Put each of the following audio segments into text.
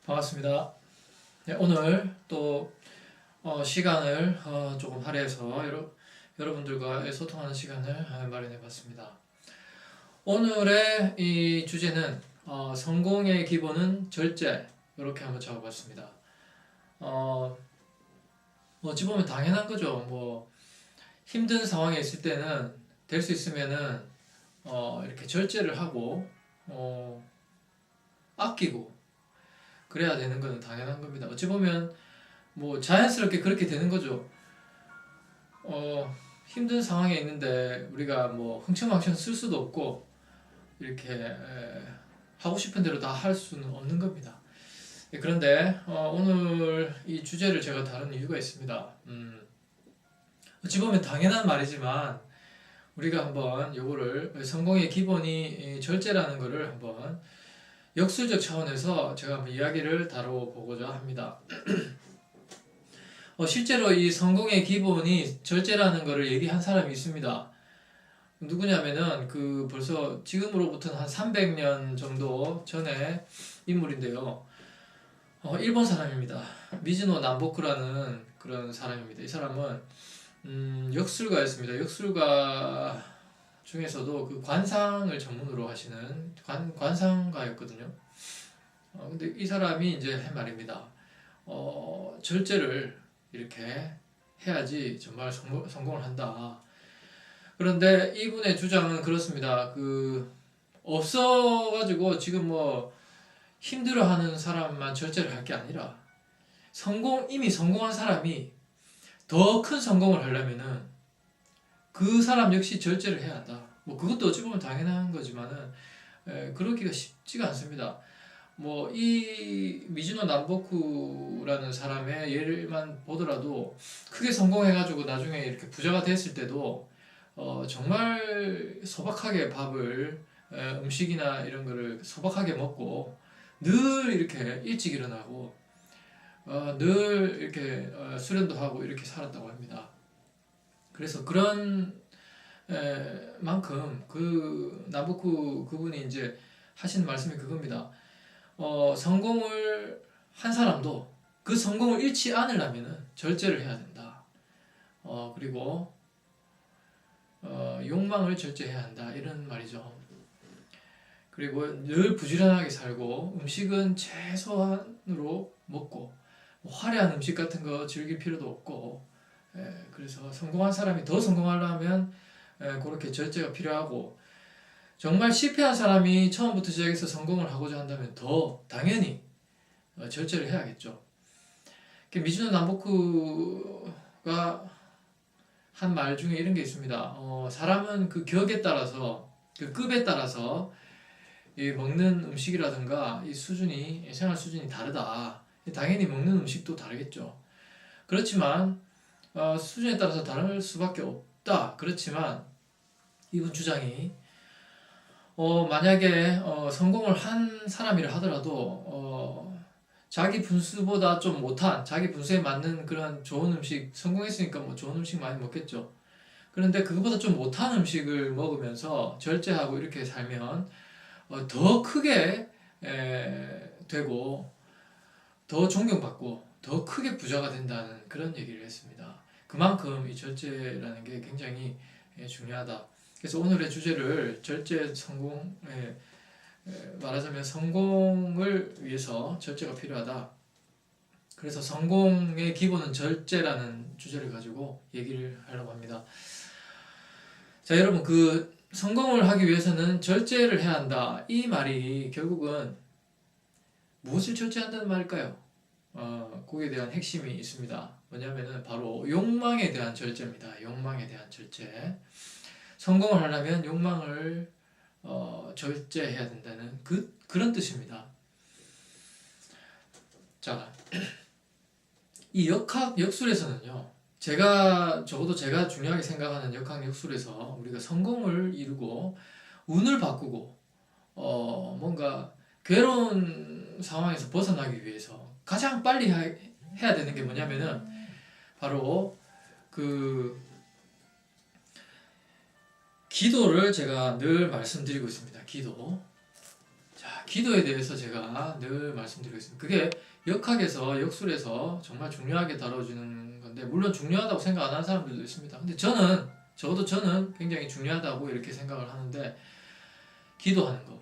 반갑습니다. 네, 오늘 또 시간을 조금 할애해서 여러분들과 소통하는 시간을 마련해 봤습니다. 오늘의 이 주제는 성공의 기본은 절제, 이렇게 한번 잡아봤습니다. 어찌 보면 당연한 거죠. 뭐 힘든 상황에 있을 때는 될 수 있으면은 이렇게 절제를 하고 아끼고 그래야 되는 거는 당연한 겁니다. 어찌 보면 뭐 자연스럽게 그렇게 되는 거죠. 힘든 상황에 있는데 우리가 뭐 흥청망청 쓸 수도 없고 이렇게 하고 싶은 대로 다 할 수는 없는 겁니다. 그런데 오늘 이 주제를 제가 다룬 이유가 있습니다. 어찌 보면 당연한 말이지만 우리가 한번 요거를 성공의 기본이 절제라는 거를 한번 역술적 차원에서 제가 한번 이야기를 다뤄보고자 합니다. 실제로 이 성공의 기본이 절제라는 것을 얘기한 사람이 있습니다. 누구냐면은 벌써 지금으로부터는 한 300년 정도 전의 인물인데요. 일본 사람입니다. 미즈노 남보쿠라는 그런 사람입니다. 이 사람은 역술가였습니다. 역술가 중에서도 그 관상을 전문으로 하시는 관상가였거든요. 근데 이 사람이 이제 한 말입니다. 절제를 이렇게 해야지 정말 성공을 한다. 그런데 이분의 주장은 그렇습니다. 없어가지고 지금 뭐 힘들어하는 사람만 절제를 할 게 아니라 이미 성공한 사람이 더 큰 성공을 하려면은 그 사람 역시 절제를 해야 한다. 뭐 그것도 어찌 보면 당연한 거지만은 그러기가 쉽지가 않습니다. 뭐 이 미즈노 남보쿠라는 사람의 예를만 보더라도 크게 성공해가지고 나중에 이렇게 부자가 됐을 때도 정말 소박하게 밥을 음식이나 이런 거를 소박하게 먹고 늘 이렇게 일찍 일어나고 늘 이렇게 수련도 하고 이렇게 살았다고 합니다. 그래서 그런 만큼 나부쿠 그분이 이제 하시는 말씀이 그겁니다. 성공을 한 사람도 그 성공을 잃지 않으려면은 절제를 해야 된다. 그리고 욕망을 절제해야 한다. 이런 말이죠. 그리고 늘 부지런하게 살고 음식은 최소한으로 먹고 화려한 음식 같은 거 즐길 필요도 없고 그래서 성공한 사람이 더 성공하려면 그렇게 절제가 필요하고 정말 실패한 사람이 처음부터 시작해서 성공을 하고자 한다면 더 당연히 절제를 해야겠죠. 미즈노 남보쿠가 한 말 중에 이런 게 있습니다. 사람은 그 격에 따라서 그 급에 따라서 이 먹는 음식이라든가 이 생활 수준이 다르다. 당연히 먹는 음식도 다르겠죠. 그렇지만 수준에 따라서 다를 수밖에 없다. 그렇지만 이분 주장이 만약에 성공을 한 사람이라 하더라도 자기 분수보다 좀 못한 자기 분수에 맞는 그런 좋은 음식 성공했으니까 뭐 좋은 음식 많이 먹겠죠. 그런데 그거보다 좀 못한 음식을 먹으면서 절제하고 이렇게 살면 더 크게 되고 더 존경받고 더 크게 부자가 된다는 그런 얘기를 했습니다. 그만큼 이 절제라는 게 굉장히 중요하다. 그래서 오늘의 주제를 절제 성공 말하자면 성공을 위해서 절제가 필요하다. 그래서 성공의 기본은 절제라는 주제를 가지고 얘기를 하려고 합니다. 자, 여러분 성공을 하기 위해서는 절제를 해야 한다. 이 말이 결국은 무엇을 절제한다는 말일까요? 거기에 대한 핵심이 있습니다. 뭐냐면은 바로 욕망에 대한 절제입니다. 욕망에 대한 절제. 성공을 하려면 욕망을 절제해야 된다는 그런 뜻입니다. 자, 이 역술에서는요, 적어도 제가 중요하게 생각하는 역술에서 우리가 성공을 이루고 운을 바꾸고 뭔가 괴로운 상황에서 벗어나기 위해서 가장 빨리 해야 되는 게 뭐냐면은 바로 기도를 제가 늘 말씀드리고 있습니다. 기도. 자, 기도에 대해서 제가 늘 말씀드리고 있습니다. 그게 역학에서 역술에서 정말 중요하게 다뤄지는 건데 물론 중요하다고 생각 안 하는 사람들도 있습니다. 근데 적어도 저는 굉장히 중요하다고 이렇게 생각을 하는데 기도하는 거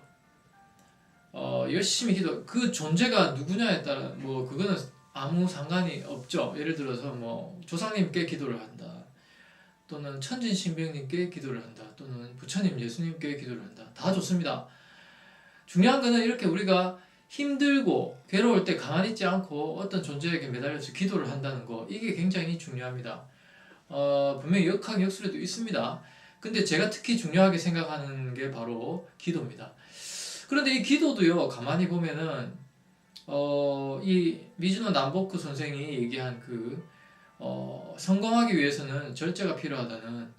열심히 그 존재가 누구냐에 따라 뭐 그거는 아무 상관이 없죠. 예를 들어서 뭐 조상님께 기도를 한다 또는 천진신명님께 기도를 한다 또는 부처님 예수님께 기도를 한다 다 좋습니다. 중요한 거는 이렇게 우리가 힘들고 괴로울 때 가만히 있지 않고 어떤 존재에게 매달려서 기도를 한다는 거 이게 굉장히 중요합니다. 분명히 역학 역술에도 있습니다. 근데 제가 특히 중요하게 생각하는 게 바로 기도입니다. 그런데 이 기도도요 가만히 보면은 이 미즈노 남보쿠 선생이 얘기한 성공하기 위해서는 절제가 필요하다는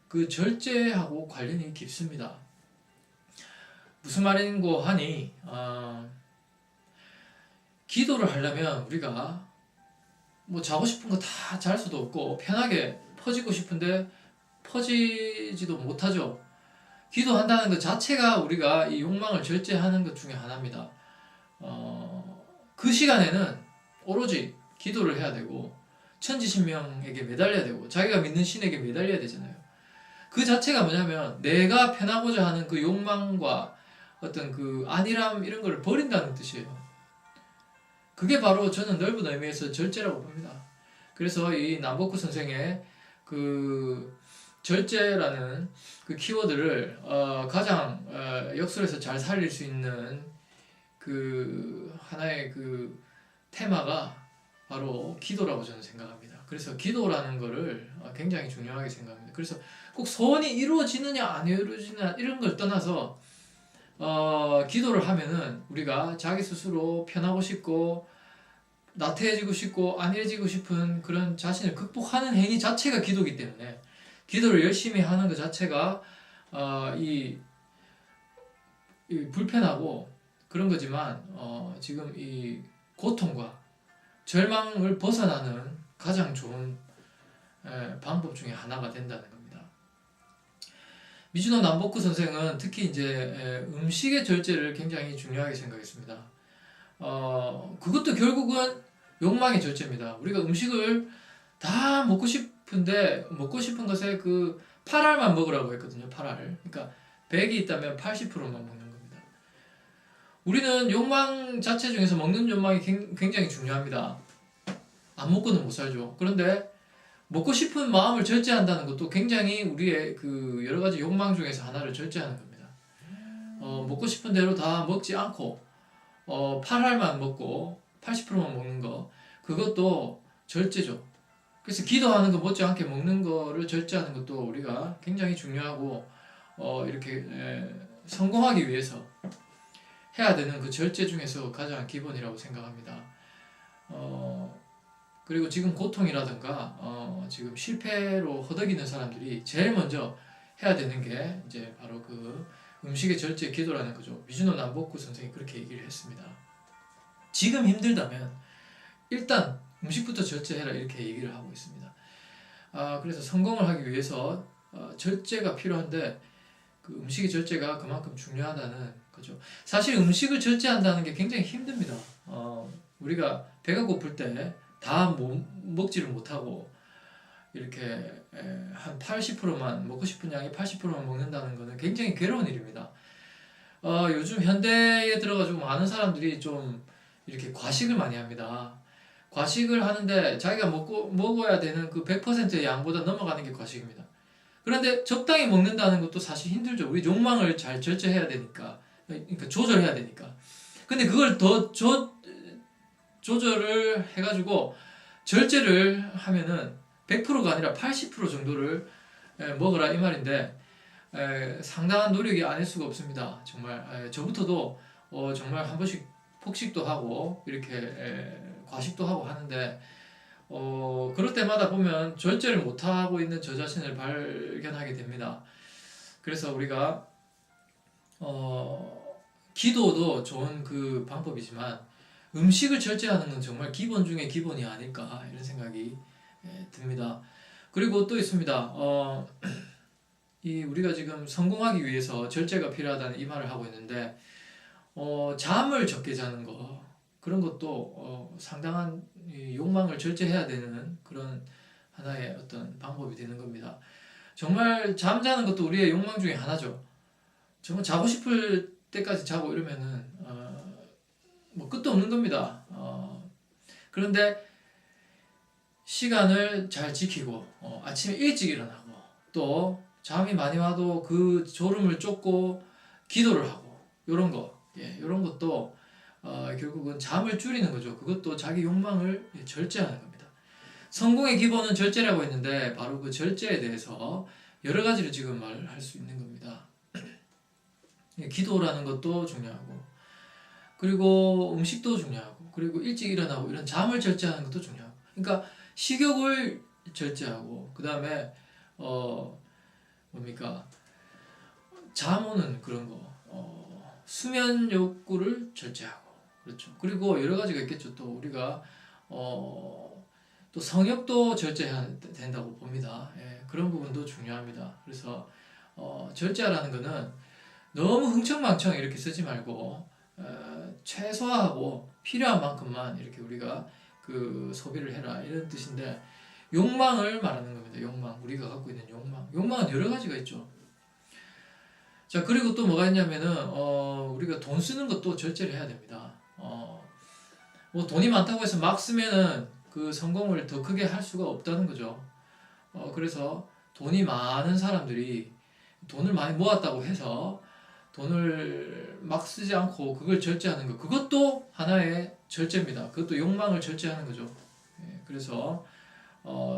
그 절제하고 관련이 깊습니다. 무슨 말인고 하니 기도를 하려면 우리가 뭐 자고 싶은 거 다 잘 수도 없고 편하게 퍼지고 싶은데 퍼지지도 못하죠. 기도한다는 것 자체가 우리가 이 욕망을 절제하는 것 중에 하나입니다. 그 시간에는 오로지 기도를 해야 되고 천지신명에게 매달려야 되고 자기가 믿는 신에게 매달려야 되잖아요. 그 자체가 뭐냐면 내가 편하고자 하는 그 욕망과 어떤 그 안일함 이런 걸 버린다는 뜻이에요. 그게 바로 저는 넓은 의미에서 절제라고 봅니다. 그래서 이 남보쿠 선생의 그 절제라는 그 키워드를 가장 역술에서 잘 살릴 수 있는 그 하나의 그 테마가 바로 기도라고 저는 생각합니다. 그래서 기도라는 거를 굉장히 중요하게 생각합니다. 그래서 꼭 소원이 이루어지느냐 안 이루어지느냐 이런 걸 떠나서 기도를 하면은 우리가 자기 스스로 편하고 싶고 나태해지고 싶고 안일해지고 싶은 그런 자신을 극복하는 행위 자체가 기도이기 때문에 기도를 열심히 하는 것 자체가 이 불편하고 그런 거지만 지금 이 고통과 절망을 벗어나는 가장 좋은 방법 중에 하나가 된다는 겁니다. 미즈노 남보쿠 선생은 특히 이제 음식의 절제를 굉장히 중요하게 생각했습니다. 그것도 결국은 욕망의 절제입니다. 우리가 음식을 다 먹고 싶은데 먹고 싶은 것에 그 8알만 먹으라고 했거든요. 8알. 그러니까 100이 있다면 80%만 먹는 겁니다. 우리는 욕망 자체 중에서 먹는 욕망이 굉장히 중요합니다. 안 먹고는 못 살죠. 그런데 먹고 싶은 마음을 절제한다는 것도 굉장히 우리의 그 여러 가지 욕망 중에서 하나를 절제하는 겁니다. 먹고 싶은 대로 다 먹지 않고 8알만 먹고 80%만 먹는 거 그것도 절제죠. 그래서 기도하는 거 못지않게 먹는 거를 절제하는 것도 우리가 굉장히 중요하고 이렇게 성공하기 위해서 해야 되는 그 절제 중에서 가장 기본이라고 생각합니다. 그리고 지금 고통이라든가 지금 실패로 허덕이는 사람들이 제일 먼저 해야 되는 게 이제 바로 그 음식의 절제 기도라는 거죠. 미즈노 남보쿠 선생이 그렇게 얘기를 했습니다. 지금 힘들다면 일단 음식부터 절제해라 이렇게 얘기를 하고 있습니다. 그래서 성공을 하기 위해서 절제가 필요한데 그 음식의 절제가 그만큼 중요하다는 거죠. 사실 음식을 절제한다는 게 굉장히 힘듭니다. 우리가 배가 고플 때 다 먹지를 못하고 이렇게 한 80%만 먹고 싶은 양의 80%만 먹는다는 것은 굉장히 괴로운 일입니다. 요즘 현대에 들어가지고 많은 사람들이 좀 이렇게 과식을 많이 합니다. 과식을 하는데 자기가 먹어야 되는 그 100%의 양보다 넘어가는 게 과식입니다. 그런데 적당히 먹는다는 것도 사실 힘들죠. 우리 욕망을 잘 절제해야 되니까, 그러니까 조절해야 되니까. 근데 그걸 더 조절을 해가지고 절제를 하면은 100%가 아니라 80% 정도를 먹으라 이 말인데 상당한 노력이 아닐 수가 없습니다. 정말 저부터도 정말 한 번씩 폭식도 하고 이렇게 과식도 하고 하는데 그럴 때마다 보면 절제를 못하고 있는 저 자신을 발견하게 됩니다. 그래서 우리가 기도도 좋은 그 방법이지만 음식을 절제하는 건 정말 기본 중에 기본이 아닐까 이런 생각이 듭니다. 그리고 또 있습니다. 우리가 지금 성공하기 위해서 절제가 필요하다는 이 말을 하고 있는데 잠을 적게 자는 거 그런 것도 상당한 이 욕망을 절제해야 되는 그런 하나의 어떤 방법이 되는 겁니다. 정말 잠자는 것도 우리의 욕망 중에 하나죠. 정말 자고 싶을 때까지 자고 이러면은 뭐 끝도 없는 겁니다. 그런데 시간을 잘 지키고 아침에 일찍 일어나고 또 잠이 많이 와도 그 졸음을 쫓고 기도를 하고 요런 거, 요런 것도 결국은 잠을 줄이는 거죠. 그것도 자기 욕망을 절제하는 겁니다. 성공의 기본은 절제라고 했는데 바로 그 절제에 대해서 여러 가지로 지금 말할 수 있는 겁니다. 기도라는 것도 중요하고 그리고 음식도 중요하고 그리고 일찍 일어나고 이런 잠을 절제하는 것도 중요하고 그러니까 식욕을 절제하고 그 다음에 뭡니까 잠 오는 그런 거 수면 욕구를 절제하고 그렇죠. 그리고 여러 가지가 있겠죠. 또 우리가 또 성욕도 절제해야 된다고 봅니다. 그런 부분도 중요합니다. 그래서 절제하라는 거는 너무 흥청망청 이렇게 쓰지 말고 최소화하고 필요한 만큼만 이렇게 우리가 그 소비를 해라 이런 뜻인데 욕망을 말하는 겁니다. 욕망 우리가 갖고 있는 욕망은 여러 가지가 있죠. 자 그리고 또 뭐가 있냐면은 우리가 돈 쓰는 것도 절제를 해야 됩니다. 뭐 돈이 많다고 해서 막 쓰면은 그 성공을 더 크게 할 수가 없다는 거죠. 그래서 돈이 많은 사람들이 돈을 많이 모았다고 해서 돈을 막 쓰지 않고 그걸 절제하는 것 그것도 하나의 절제입니다. 그것도 욕망을 절제하는 거죠. 그래서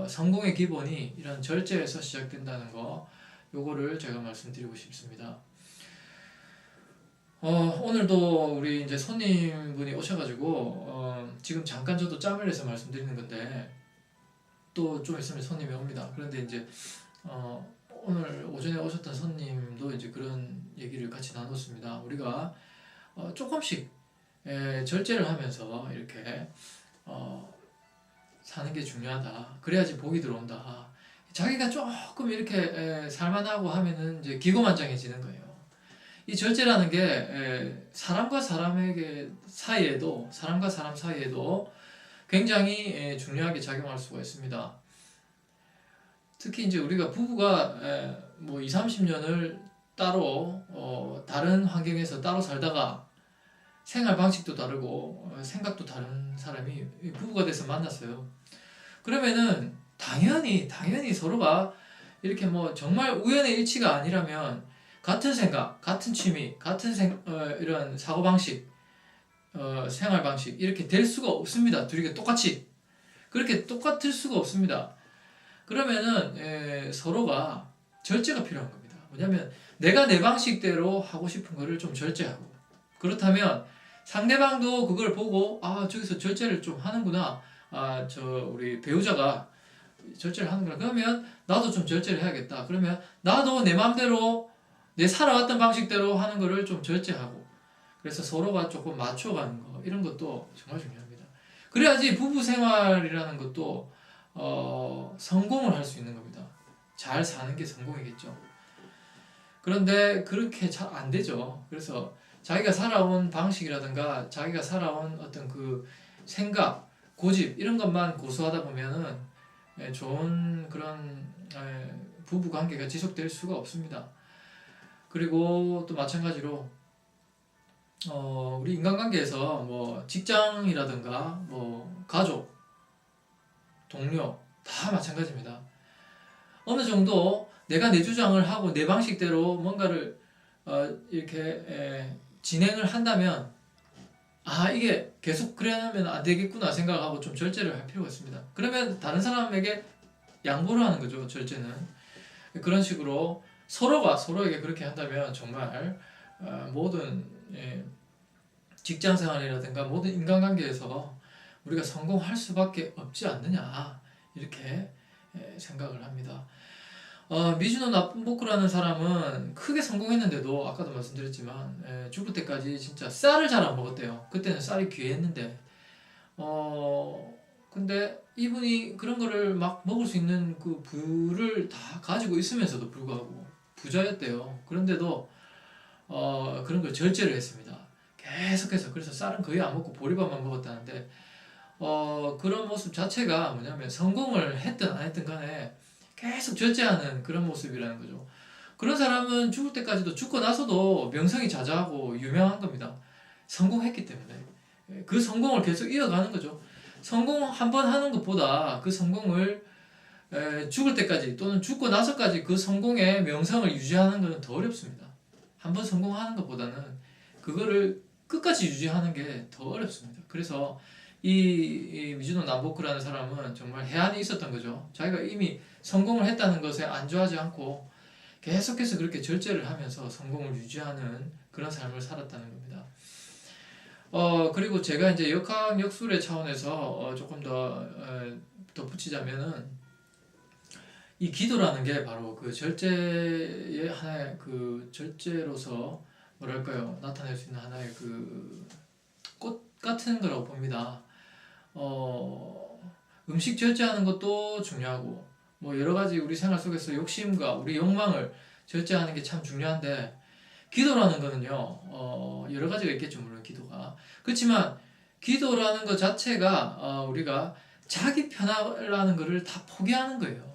성공의 기본이 이런 절제에서 시작된다는 거 요거를 제가 말씀드리고 싶습니다. 오늘도 우리 이제 손님분이 오셔가지고 지금 잠깐 저도 짬을 내서 말씀드리는 건데 또 좀 있으면 손님이 옵니다. 그런데 이제 오늘 오전에 오셨던 손님도 이제 그런 얘기를 같이 나눴습니다. 우리가 조금씩 절제를 하면서 이렇게 사는 게 중요하다. 그래야지 복이 들어온다. 자기가 조금 이렇게 살만하고 하면은 이제 기고만장해지는 거예요. 이 절제라는 게 사람과 사람 사이에도 굉장히 중요하게 작용할 수가 있습니다. 특히 이제 우리가 부부가 뭐 20, 30년을 따로 다른 환경에서 따로 살다가 생활 방식도 다르고 생각도 다른 사람이 부부가 돼서 만났어요. 그러면은 당연히 서로가 이렇게 뭐 정말 우연의 일치가 아니라면 같은 생각, 같은 취미, 같은 이런 사고방식, 생활방식 이렇게 될 수가 없습니다. 둘이 똑같이 그렇게 똑같을 수가 없습니다. 그러면은 서로가 절제가 필요한 겁니다. 뭐냐면 내가 내 방식대로 하고 싶은 거를 좀 절제하고 그렇다면 상대방도 그걸 보고 저기서 절제를 좀 하는구나. 우리 배우자가 절제를 하는구나. 그러면 나도 좀 절제를 해야겠다. 그러면 나도 내 마음대로 내 살아왔던 방식대로 하는 거를 좀 절제하고 그래서 서로가 조금 맞춰가는 거 이런 것도 정말 중요합니다. 그래야지 부부 생활이라는 것도 성공을 할 수 있는 겁니다. 잘 사는 게 성공이겠죠. 그런데 그렇게 잘 안 되죠. 그래서 자기가 살아온 방식이라든가 자기가 살아온 어떤 그 생각, 고집 이런 것만 고수하다 보면은 좋은 그런 부부 관계가 지속될 수가 없습니다. 그리고 또 마찬가지로 우리 인간관계에서 뭐 직장이라든가 뭐 가족, 동료 다 마찬가지입니다. 어느 정도 내가 내 주장을 하고 내 방식대로 뭔가를 이렇게 진행을 한다면 이게 계속 그러면 안 되겠구나 생각하고 좀 절제를 할 필요가 있습니다. 그러면 다른 사람에게 양보를 하는 거죠. 절제는 그런 식으로 서로가 서로에게 그렇게 한다면 정말 모든 직장 생활이라든가 모든 인간관계에서 우리가 성공할 수밖에 없지 않느냐 이렇게 생각을 합니다. 미즈노 나쁜 보크라는 사람은 크게 성공했는데도 아까도 말씀드렸지만 죽을 때까지 진짜 쌀을 잘 안 먹었대요. 그때는 쌀이 귀했는데 근데 이분이 그런 거를 막 먹을 수 있는 그 부를 다 가지고 있으면서도 불구하고 부자였대요. 그런데도 그런 걸 절제를 했습니다. 계속해서. 그래서 쌀은 거의 안 먹고 보리밥만 먹었다는데 그런 모습 자체가 뭐냐면 성공을 했든 안 했든 간에 계속 절제하는 그런 모습이라는 거죠. 그런 사람은 죽을 때까지도, 죽고 나서도 명성이 자자하고 유명한 겁니다. 성공했기 때문에. 그 성공을 계속 이어가는 거죠. 성공 한 번 하는 것보다 그 성공을 죽을 때까지 또는 죽고 나서까지 그 성공의 명성을 유지하는 것은 더 어렵습니다. 한 번 성공하는 것보다는 그거를 끝까지 유지하는 게 더 어렵습니다. 그래서 이 미즈노 남보크라는 사람은 정말 해안이 있었던 거죠. 자기가 이미 성공을 했다는 것에 안주하지 않고 계속해서 그렇게 절제를 하면서 성공을 유지하는 그런 삶을 살았다는 겁니다. 그리고 제가 이제 역학역술의 차원에서 조금 더 덧붙이자면은, 이 기도라는 게 바로 그 절제의 하나의 그 절제로서 뭐랄까요, 나타낼 수 있는 하나의 그 꽃 같은 거라고 봅니다. 음식 절제하는 것도 중요하고, 뭐 여러 가지 우리 생활 속에서 욕심과 우리 욕망을 절제하는 게 참 중요한데, 기도라는 거는요, 여러 가지가 있겠죠, 물론 기도가. 그렇지만 기도라는 것 자체가 우리가 자기 편하라는 거를 다 포기하는 거예요.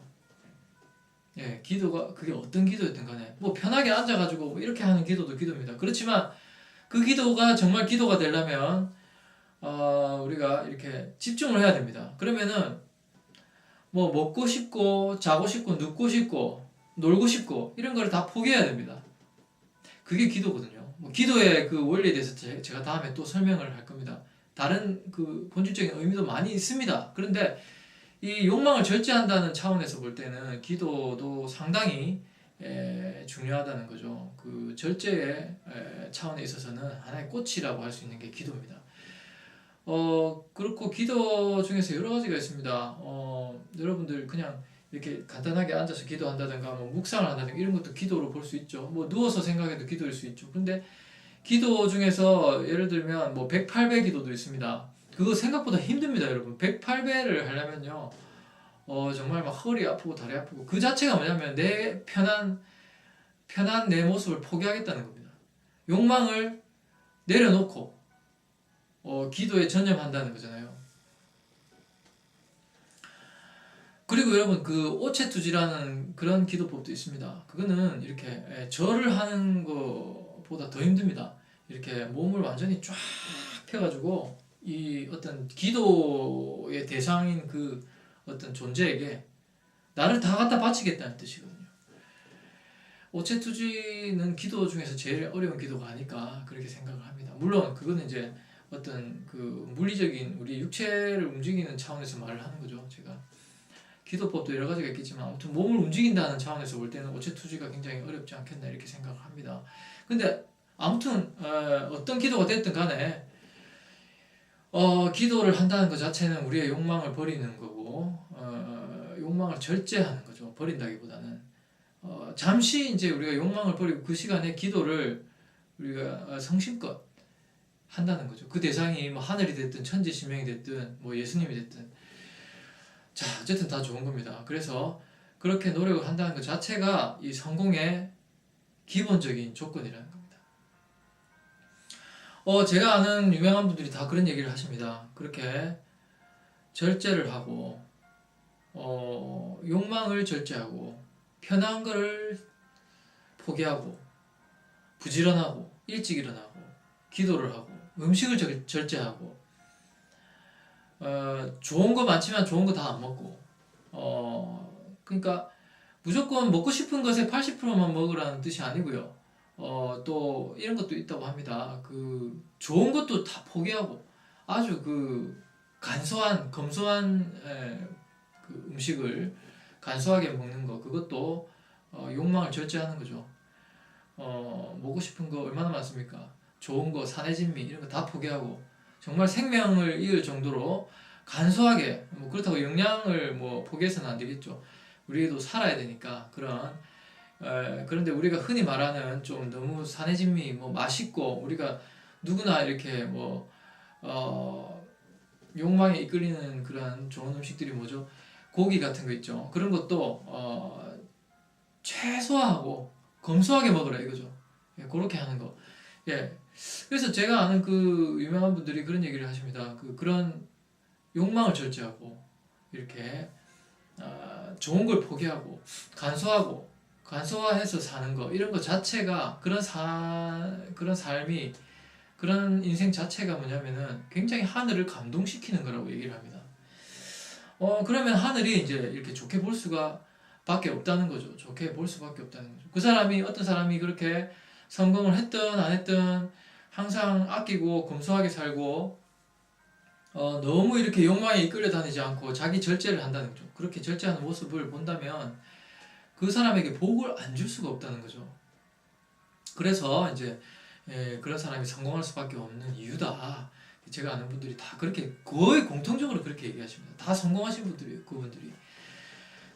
예, 기도가 그게 어떤 기도였든 간에 뭐 편하게 앉아가지고 뭐 이렇게 하는 기도도 기도입니다. 그렇지만 그 기도가 정말 기도가 되려면 우리가 이렇게 집중을 해야 됩니다. 그러면은 뭐 먹고 싶고 자고 싶고 눕고 싶고 놀고 싶고 이런 거를 다 포기해야 됩니다. 그게 기도거든요. 뭐 기도의 그 원리에 대해서 제가 다음에 또 설명을 할 겁니다. 다른 그 본질적인 의미도 많이 있습니다. 그런데 이 욕망을 절제한다는 차원에서 볼 때는 기도도 상당히 중요하다는 거죠. 그 절제의 차원에 있어서는 하나의 꽃이라고 할 수 있는 게 기도입니다. 그렇고 기도 중에서 여러 가지가 있습니다. 여러분들 그냥 이렇게 간단하게 앉아서 기도한다든가 뭐 묵상을 한다든가 이런 것도 기도로 볼 수 있죠. 뭐 누워서 생각해도 기도일 수 있죠. 근데 기도 중에서 예를 들면 뭐 108배 기도도 있습니다. 그거 생각보다 힘듭니다, 여러분. 108배를 하려면요, 정말 막 허리 아프고 다리 아프고, 그 자체가 뭐냐면 내 편한 내 모습을 포기하겠다는 겁니다. 욕망을 내려놓고 기도에 전념한다는 거잖아요. 그리고 여러분, 그 오체투지라는 그런 기도법도 있습니다. 그거는 이렇게 절을 하는 것보다 더 힘듭니다. 이렇게 몸을 완전히 쫙 펴가지고 이 어떤 기도의 대상인 그 어떤 존재에게 나를 다 갖다 바치겠다는 뜻이거든요. 오체투지는 기도 중에서 제일 어려운 기도가 아닐까 그렇게 생각을 합니다. 물론 그거는 이제 어떤 그 물리적인 우리 육체를 움직이는 차원에서 말을 하는 거죠. 제가 기도법도 여러 가지가 있겠지만 아무튼 몸을 움직인다는 차원에서 볼 때는 오체투지가 굉장히 어렵지 않겠나 이렇게 생각을 합니다. 근데 아무튼 어떤 기도가 됐든 간에 기도를 한다는 것 자체는 우리의 욕망을 버리는 거고 욕망을 절제하는 거죠. 버린다기보다는 잠시 이제 우리가 욕망을 버리고 그 시간에 기도를 우리가 성심껏 한다는 거죠. 그 대상이 뭐 하늘이 됐든 천지신명이 됐든 뭐 예수님이 됐든, 자 어쨌든 다 좋은 겁니다. 그래서 그렇게 노력을 한다는 것 자체가 이 성공의 기본적인 조건이라는 겁니다. 제가 아는 유명한 분들이 다 그런 얘기를 하십니다. 그렇게 절제를 하고 욕망을 절제하고 편한 거를 포기하고 부지런하고 일찍 일어나고 기도를 하고 음식을 절제하고 좋은 거 많지만 좋은 거 다 안 먹고 그러니까 무조건 먹고 싶은 것의 80%만 먹으라는 뜻이 아니고요. 또 이런 것도 있다고 합니다. 그 좋은 것도 다 포기하고 아주 그 간소한 검소한 그 음식을 간소하게 먹는 거, 그것도 욕망을 절제하는 거죠. 먹고 싶은 거 얼마나 많습니까? 좋은 거, 산해진미 이런 거 다 포기하고 정말 생명을 잃을 정도로 간소하게, 뭐 그렇다고 영양을 뭐 포기해서는 안 되겠죠. 우리도 살아야 되니까 그런데 우리가 흔히 말하는 좀 너무 산해진미, 뭐 맛있고 우리가 누구나 이렇게 뭐 욕망에 이끌리는 그런 좋은 음식들이 뭐죠? 고기 같은 거 있죠. 그런 것도 최소화하고 검소하게 먹으라 이거죠. 예, 그렇게 하는 거. 예, 그래서 제가 아는 그 유명한 분들이 그런 얘기를 하십니다. 그런 욕망을 절제하고 이렇게 좋은 걸 포기하고 간소화해서 사는 거 이런 거 자체가 그런 삶이 그런 인생 자체가 뭐냐면은 굉장히 하늘을 감동시키는 거라고 얘기를 합니다. 그러면 하늘이 이제 이렇게 좋게 볼 수가 밖에 없다는 거죠. 좋게 볼 수밖에 없다는 거죠. 어떤 사람이 그렇게 성공을 했든 안 했든 항상 아끼고 검소하게 살고 너무 이렇게 욕망에 이끌려 다니지 않고 자기 절제를 한다는 거죠. 그렇게 절제하는 모습을 본다면 그 사람에게 복을 안 줄 수가 없다는 거죠. 그래서 이제 그런 사람이 성공할 수밖에 없는 이유다. 제가 아는 분들이 다 그렇게 거의 공통적으로 그렇게 얘기하십니다. 다 성공하신 분들이에요, 그분들이.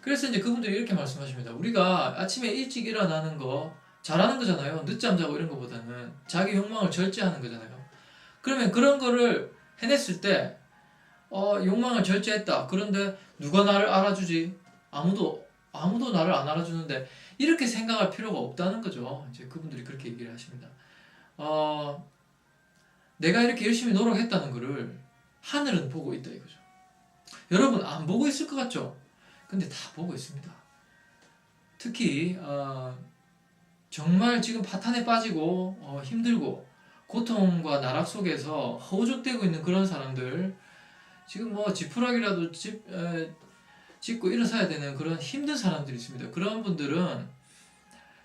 그래서 이제 그분들이 이렇게 말씀하십니다. 우리가 아침에 일찍 일어나는 거 잘하는 거잖아요. 늦잠 자고 이런 거보다는 자기 욕망을 절제하는 거잖아요. 그러면 그런 거를 해냈을 때 욕망을 절제했다. 그런데 누가 나를 알아주지? 아무도 나를 안 알아주는데 이렇게 생각할 필요가 없다는 거죠. 이제 그분들이 그렇게 얘기를 하십니다. 내가 이렇게 열심히 노력했다는 거를 하늘은 보고 있다 이거죠. 여러분 안 보고 있을 것 같죠? 근데 다 보고 있습니다. 특히 정말 지금 파탄에 빠지고 힘들고 고통과 나락 속에서 허우적대고 있는 그런 사람들, 지금 뭐 지푸라기라도 짚고 일어서야 되는 그런 힘든 사람들이 있습니다. 그런 분들은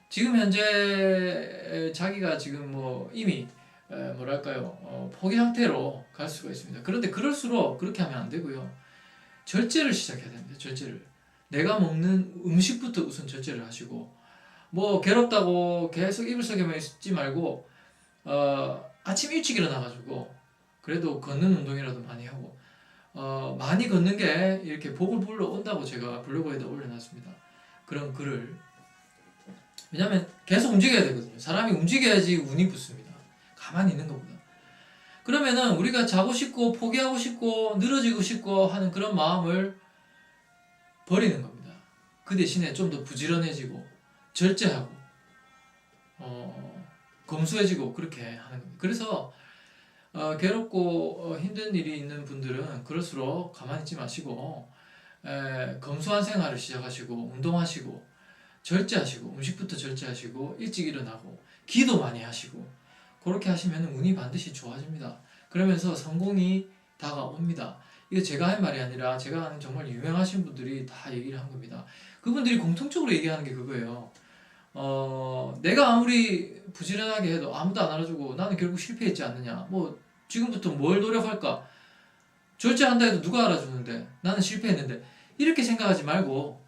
지금 현재 자기가 지금 뭐 이미 뭐랄까요, 포기 상태로 갈 수가 있습니다. 그런데 그럴수록 그렇게 하면 안 되고요. 절제를 시작해야 됩니다. 절제를. 내가 먹는 음식부터 우선 절제를 하시고, 뭐 괴롭다고 계속 이불 속에만 있지 말고 아침 일찍 일어나가지고 그래도 걷는 운동이라도 많이 하고, 많이 걷는 게 이렇게 복을 불러온다고 제가 블로그에다 올려놨습니다. 그런 글을. 왜냐면 계속 움직여야 되거든요. 사람이 움직여야지 운이 붙습니다. 가만히 있는 것보다. 그러면은 우리가 자고 싶고 포기하고 싶고 늘어지고 싶고 하는 그런 마음을 버리는 겁니다. 그 대신에 좀 더 부지런해지고 절제하고 검소해지고 그렇게 하는 겁니다. 그래서 괴롭고 힘든 일이 있는 분들은 그럴수록 가만히 있지 마시고 검소한 생활을 시작하시고 운동하시고 절제하시고 음식부터 절제하시고 일찍 일어나고 기도 많이 하시고 그렇게 하시면 운이 반드시 좋아집니다. 그러면서 성공이 다가옵니다. 이거 제가 한 말이 아니라 제가 아는 정말 유명하신 분들이 다 얘기를 한 겁니다. 그분들이 공통적으로 얘기하는 게 그거예요. 내가 아무리 부지런하게 해도 아무도 안 알아주고 나는 결국 실패했지 않느냐. 뭐 지금부터 뭘 노력할까? 절제한다 해도 누가 알아주는데 나는 실패했는데, 이렇게 생각하지 말고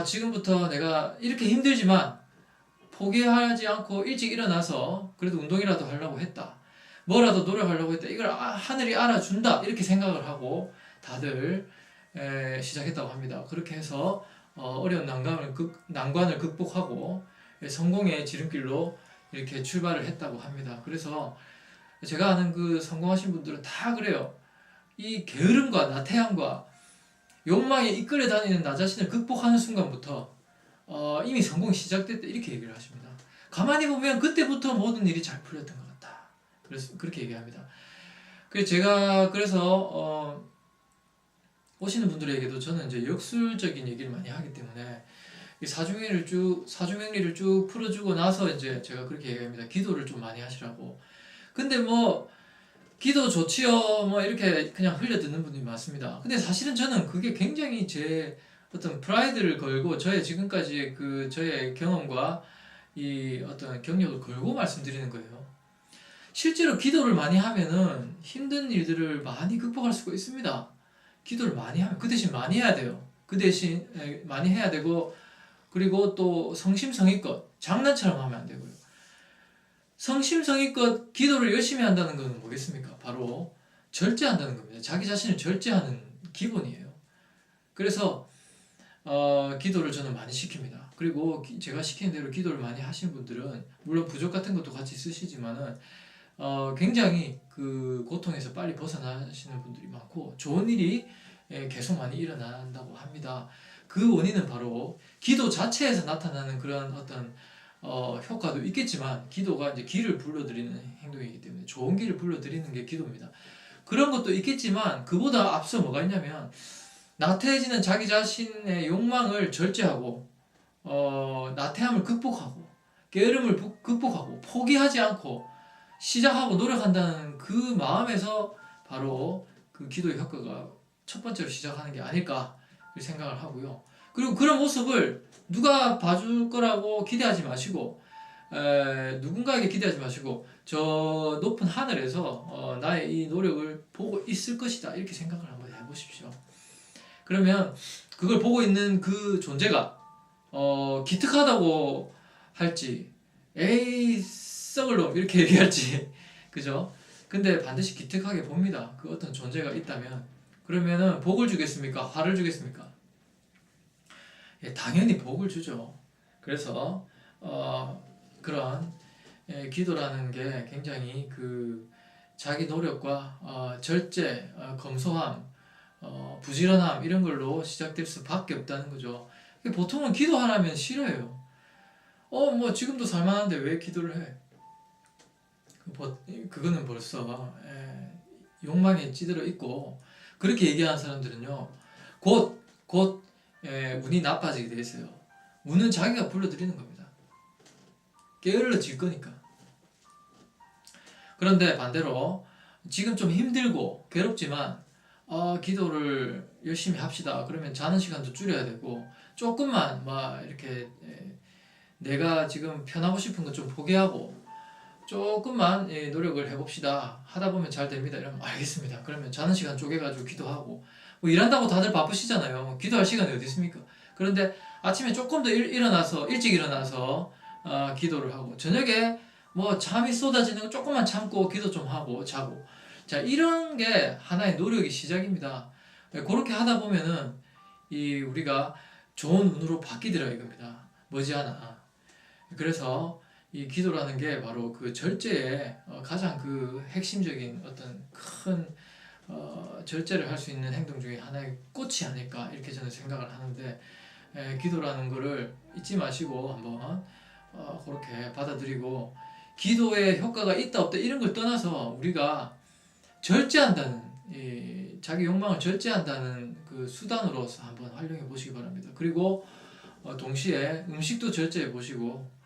지금부터 내가 이렇게 힘들지만 포기하지 않고 일찍 일어나서 그래도 운동이라도 하려고 했다. 뭐라도 노력하려고 했다. 이걸 하늘이 알아준다. 이렇게 생각을 하고 다들 시작했다고 합니다. 그렇게 해서 어려운 난관을 극복하고 성공의 지름길로 이렇게 출발을 했다고 합니다. 그래서 제가 아는 그 성공하신 분들은 다 그래요. 이 게으름과 나태함과 욕망에 이끌려 다니는 나 자신을 극복하는 순간부터 이미 성공이 시작됐다 이렇게 얘기를 하십니다. 가만히 보면 그때부터 모든 일이 잘 풀렸던 것 같다. 그래서 그렇게 얘기합니다. 그래서 제가 오시는 분들에게도 저는 이제 역술적인 얘기를 많이 하기 때문에 이 사주명리를 쭉 풀어주고 나서 이제 제가 그렇게 얘기합니다. 기도를 좀 많이 하시라고. 근데 뭐 기도 좋지요 뭐 이렇게 그냥 흘려 듣는 분들이 많습니다. 근데 사실은 저는 그게 굉장히 제 어떤 프라이드를 걸고 저의 지금까지의 저의 경험과 이 어떤 경력을 걸고 말씀드리는 거예요. 실제로 기도를 많이 하면은 힘든 일들을 많이 극복할 수가 있습니다. 기도를 많이 하면 그 대신 많이 해야 돼요. 그 대신 많이 해야 되고, 그리고 또 성심성의껏 장난처럼 하면 안 되고요. 성심성의껏 기도를 열심히 한다는 것은 뭐겠습니까? 바로 절제한다는 겁니다. 자기 자신을 절제하는 기본이에요. 그래서 기도를 저는 많이 시킵니다. 그리고 제가 시키는 대로 기도를 많이 하신 분들은 물론 부족 같은 것도 같이 쓰시지만은 굉장히 그 고통에서 빨리 벗어나시는 분들이 많고 좋은 일이 계속 많이 일어난다고 합니다. 그 원인은 바로 기도 자체에서 나타나는 그런 어떤 효과도 있겠지만 기도가 이제 기를 불러들이는 행동이기 때문에 좋은 기를 불러들이는 게 기도입니다. 그런 것도 있겠지만 그보다 앞서 뭐가 있냐면 나태해지는 자기 자신의 욕망을 절제하고 나태함을 극복하고 게으름을 극복하고 포기하지 않고 시작하고 노력한다는 그 마음에서 바로 그 기도의 효과가 첫 번째로 시작하는 게 아닐까 생각을 하고요. 그리고 그런 모습을 누가 봐줄 거라고 기대하지 마시고 누군가에게 기대하지 마시고 저 높은 하늘에서 나의 이 노력을 보고 있을 것이다 이렇게 생각을 한번 해보십시오. 그러면 그걸 보고 있는 그 존재가 기특하다고 할지 에이 썩을 놈 이렇게 얘기할지 그죠? 근데 반드시 기특하게 봅니다. 그 어떤 존재가 있다면 그러면은 복을 주겠습니까? 화를 주겠습니까? 예, 당연히 복을 주죠. 그래서 그런 기도라는 게 굉장히 그 자기 노력과 절제, 검소함, 부지런함 이런 걸로 시작될 수밖에 없다는 거죠. 보통은 기도하라면 싫어해요. 뭐 지금도 살만한데 왜 기도를 해? 그거는 벌써 욕망에 찌들어 있고 그렇게 얘기하는 사람들은요 곧 운이 나빠지게 돼 있어요. 운은 자기가 불러들이는 겁니다. 게을러질 거니까. 그런데 반대로 지금 좀 힘들고 괴롭지만 기도를 열심히 합시다. 그러면 자는 시간도 줄여야 되고 조금만 막 이렇게 내가 지금 편하고 싶은 거 좀 포기하고 조금만 노력을 해봅시다. 하다 보면 잘 됩니다. 이러면 알겠습니다. 그러면 자는 시간 쪼개가지고 기도하고 뭐 일한다고 다들 바쁘시잖아요. 기도할 시간이 어디 있습니까? 그런데 아침에 조금 더 일찍 일어나서 기도를 하고 저녁에 뭐 잠이 쏟아지는 거 조금만 참고 기도 좀 하고 자고 자 이런 게 하나의 노력의 시작입니다. 그렇게 하다 보면은 우리가 좋은 운으로 바뀌더라 이겁니다. 머지않아. 그래서 이 기도라는 게 바로 그 절제의 가장 그 핵심적인 어떤 큰 절제를 할 수 있는 행동 중에 하나의 꽃이 아닐까 이렇게 저는 생각을 하는데 기도라는 거를 잊지 마시고 한번 그렇게 받아들이고 기도의 효과가 있다 없다 이런 걸 떠나서 우리가 절제한다는 자기 욕망을 절제한다는 그 수단으로서 한번 활용해 보시기 바랍니다. 그리고 동시에 음식도 절제해 보시고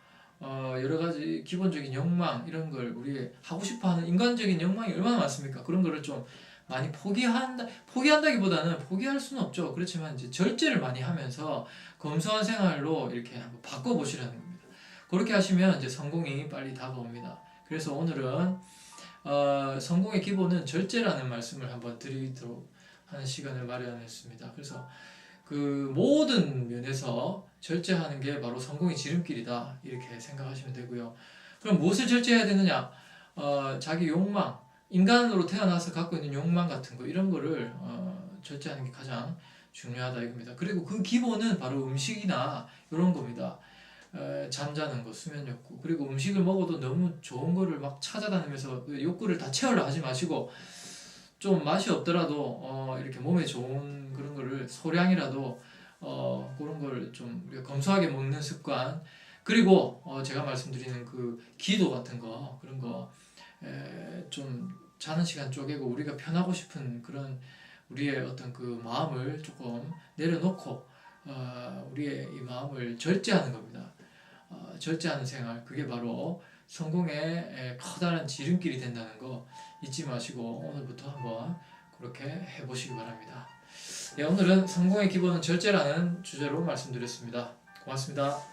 여러 가지 기본적인 욕망 이런 걸 우리 하고 싶어하는 인간적인 욕망이 얼마나 많습니까? 그런 거를 좀 많이 포기한다기보다는 포기할 수는 없죠. 그렇지만 이제 절제를 많이 하면서 검소한 생활로 이렇게 한번 바꿔보시라는 겁니다. 그렇게 하시면 이제 성공이 빨리 다가옵니다. 그래서 오늘은 성공의 기본은 절제라는 말씀을 한번 드리도록 하는 시간을 마련했습니다. 그래서 그 모든 면에서 절제하는 게 바로 성공의 지름길이다 이렇게 생각하시면 되고요. 그럼 무엇을 절제해야 되느냐? 자기 욕망, 인간으로 태어나서 갖고 있는 욕망 같은 거 이런 거를 절제하는 게 가장 중요하다 이겁니다. 그리고 그 기본은 바로 음식이나 이런 겁니다. 잠자는 거, 수면 욕구. 그리고 음식을 먹어도 너무 좋은 거를 막 찾아다니면서 그 욕구를 다 채우려 하지 마시고 좀 맛이 없더라도 이렇게 몸에 좋은 그런 거를 소량이라도 그런 걸 좀 우리가 검소하게 먹는 습관. 그리고 제가 말씀드리는 그 기도 같은 거 그런 거 좀 자는 시간 쪼개고 우리가 편하고 싶은 그런 우리의 어떤 그 마음을 조금 내려놓고 우리의 이 마음을 절제하는 겁니다. 절제하는 생활 그게 바로 성공의 커다란 지름길이 된다는 거 잊지 마시고 오늘부터 한번 그렇게 해보시기 바랍니다. 오늘은 성공의 기본은 절제라는 주제로 말씀드렸습니다. 고맙습니다.